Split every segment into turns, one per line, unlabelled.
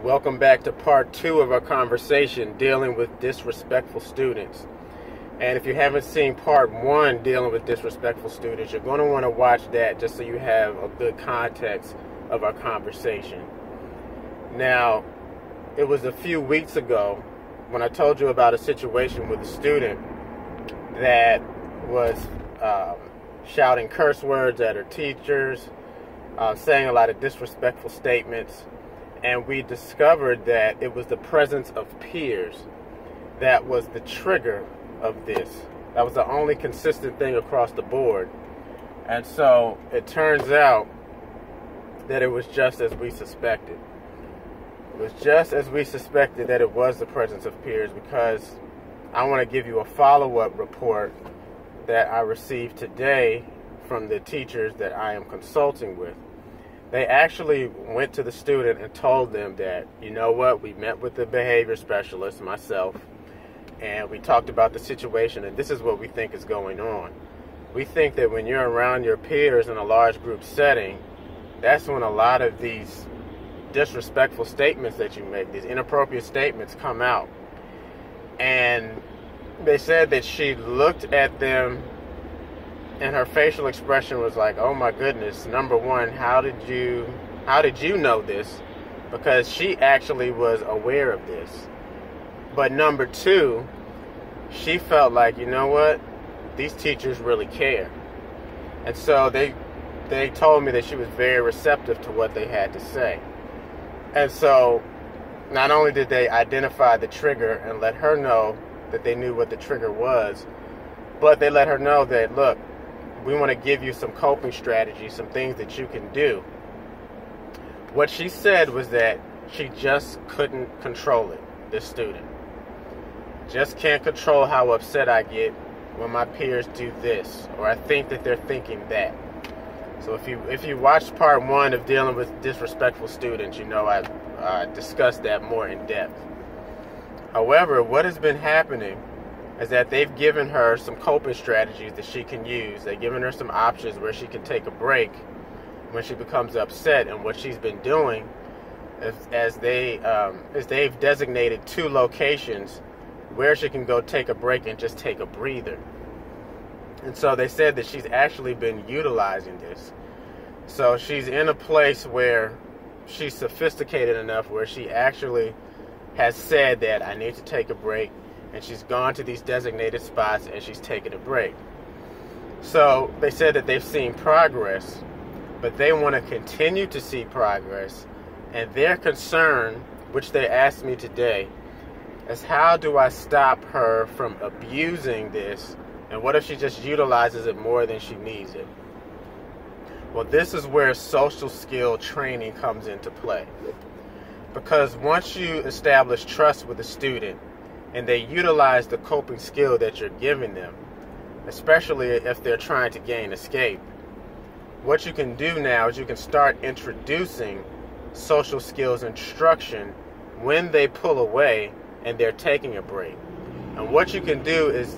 Welcome back to part 2 of our conversation dealing with disrespectful students. And if you haven't seen part 1 dealing with disrespectful students, you're going to want to watch that just so you have a good context of our conversation. Now, it was a few weeks ago when I told you about a situation with a student that was shouting curse words at her teachers, saying a lot of disrespectful statements. And we discovered that it was the presence of peers that was the trigger of this. That was the only consistent thing across the board. And so it turns out that it was just as we suspected. It was just as we suspected that it was the presence of peers, because I want to give you a follow-up report that I received today from the teachers that I am consulting with. They actually went to the student and told them that, you know what, we met with the behavior specialist, myself, and we talked about the situation, and this is what we think is going on. We think that when you're around your peers in a large group setting, that's when a lot of these disrespectful statements that you make, these inappropriate statements, come out. And they said that she looked at them and her facial expression was like, oh my goodness, number one, how did you know this? Because she actually was aware of this. But number two, she felt like, you know what, these teachers really care. And so they told me that she was very receptive to what they had to say. And so not only did they identify the trigger and let her know that they knew what the trigger was, but they let her know that, look, we want to give you some coping strategies, some things that you can do. What she said was that she just couldn't control it, this student. Just can't control how upset I get when my peers do this, or I think that they're thinking that. So if you watched part 1 of dealing with disrespectful students, you know I discussed that more in depth. However, what has been happening is that they've given her some coping strategies that she can use. They've given her some options where she can take a break when she becomes upset. And what she's been doing is they've designated 2 locations where she can go take a break and just take a breather. And so they said that she's actually been utilizing this. So she's in a place where she's sophisticated enough where she actually has said that I need to take a break. And she's gone to these designated spots and she's taken a break. So they said that they've seen progress, but they want to continue to see progress. And their concern, which they asked me today, is how do I stop her from abusing this? And what if she just utilizes it more than she needs it? Well, this is where social skill training comes into play. Because once you establish trust with a student, and they utilize the coping skill that you're giving them, especially if they're trying to gain escape, what you can do now is you can start introducing social skills instruction when they pull away and they're taking a break. And what you can do is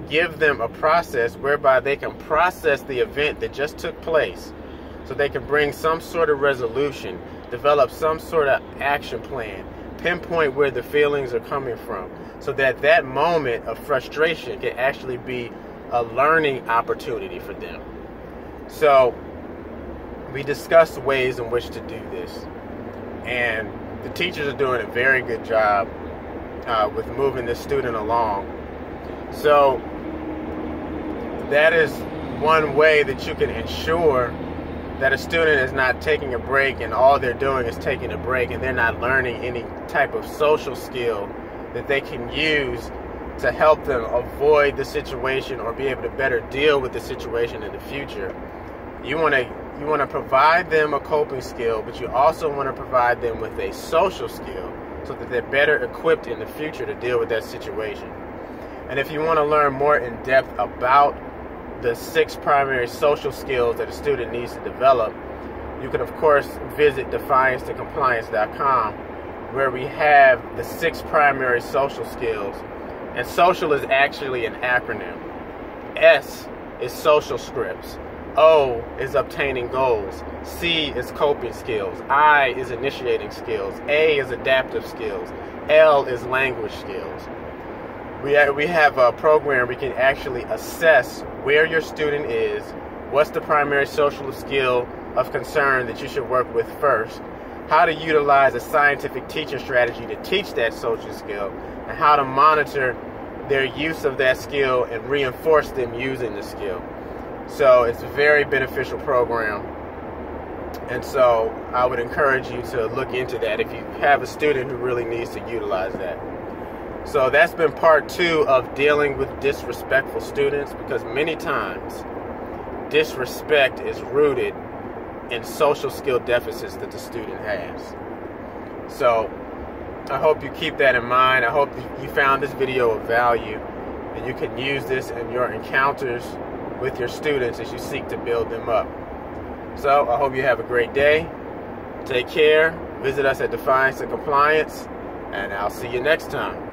give them a process whereby they can process the event that just took place, so they can bring some sort of resolution, develop some sort of action plan, pinpoint where the feelings are coming from, so that that moment of frustration can actually be a learning opportunity for them. So we discussed ways in which to do this, and the teachers are doing a very good job with moving this student along. So that is one way that you can ensure that a student is not taking a break and all they're doing is taking a break, and they're not learning any type of social skill that they can use to help them avoid the situation or be able to better deal with the situation in the future. You want to provide them a coping skill, but you also want to provide them with a social skill so that they're better equipped in the future to deal with that situation. And if you want to learn more in depth about the 6 primary social skills that a student needs to develop, you can of course visit defiance2compliance.com, where we have the 6 primary social skills. And social is actually an acronym. S is social scripts. O is obtaining goals. C is coping skills. I is initiating skills. A is adaptive skills. L is language skills. We have a program we can actually assess where your student is, what's the primary social skill of concern that you should work with first, how to utilize a scientific teaching strategy to teach that social skill, and how to monitor their use of that skill and reinforce them using the skill. So it's a very beneficial program, and so I would encourage you to look into that if you have a student who really needs to utilize that. So that's been part 2 of dealing with disrespectful students, because many times disrespect is rooted in social skill deficits that the student has. So I hope you keep that in mind. I hope you found this video of value and you can use this in your encounters with your students as you seek to build them up. So I hope you have a great day. Take care. Visit us at Defiance and Compliance, and I'll see you next time.